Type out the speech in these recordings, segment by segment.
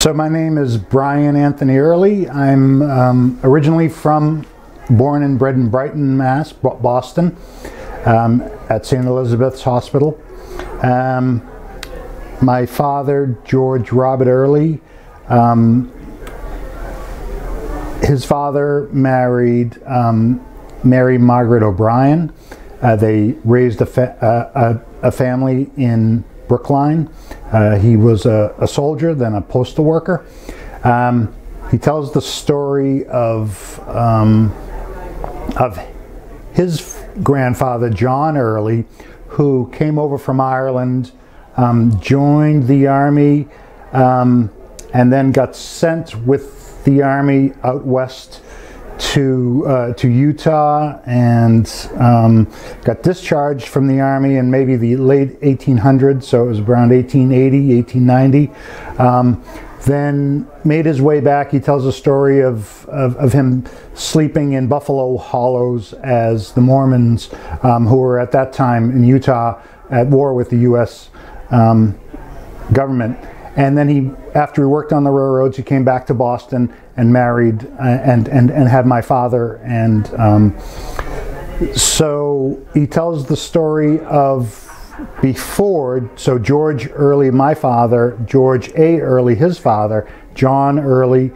So my name is Brian Anthony Earley. I'm originally born and bred in Brighton, Mass, Boston, at St. Elizabeth's Hospital. My father, George Robert Earley, his father married Mary Margaret O'Brien. They raised a family in Brookline. He was a soldier, then a postal worker. He tells the story of his grandfather, John Earley, who came over from Ireland, joined the army, and then got sent with the army out west to Utah, and got discharged from the army in maybe the late 1800s, so it was around 1880, 1890. Then made his way back. He tells a story of him sleeping in Buffalo Hollows as the Mormons, who were at that time in Utah at war with the U.S. Government. And then after he worked on the railroads, he came back to Boston and married and had my father. And so he tells the story of before, so George Earley, my father, George A. Earley, his father, John Earley,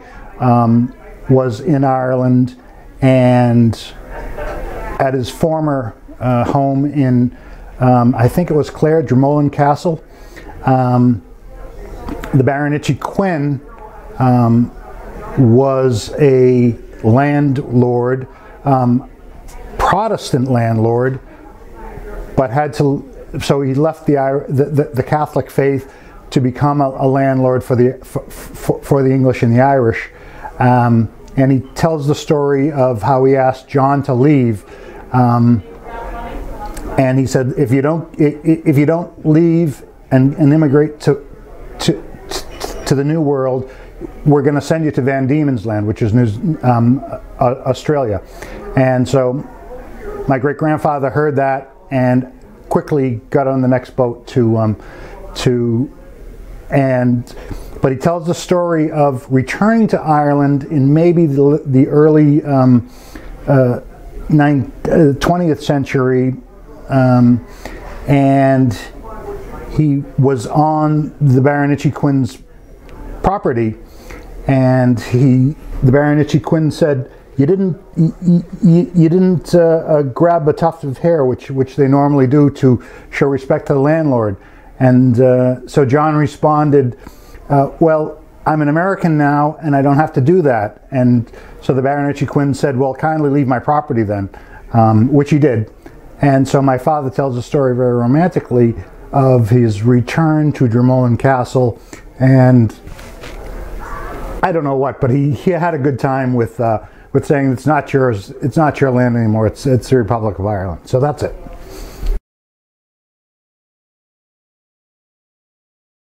was in Ireland and at his former home in, I think it was Clare, Dromolin Castle. The Baronetcy Quinn was a landlord, Protestant landlord, but had to, so he left the Catholic faith to become a landlord for the English and the Irish. And he tells the story of how he asked John to leave, and he said, if you don't leave and immigrate to the New World, we're going to send you to Van Diemen's Land, which is Australia. And so my great-grandfather heard that and quickly got on the next boat but he tells the story of returning to Ireland in maybe the early 20th century, and he was on the Baronetcy Quinn's property, and the Baronetcy Quinn said, you didn't grab a tuft of hair, which they normally do to show respect to the landlord. And so John responded, well, I'm an American now and I don't have to do that. And so the Baronetcy Quinn said, well, kindly leave my property then, which he did. And so my father tells a story very romantically of his return to Dromolin Castle, and I don't know what, but he had a good time with saying it's not yours, it's not your land anymore, it's the Republic of Ireland. So that's it.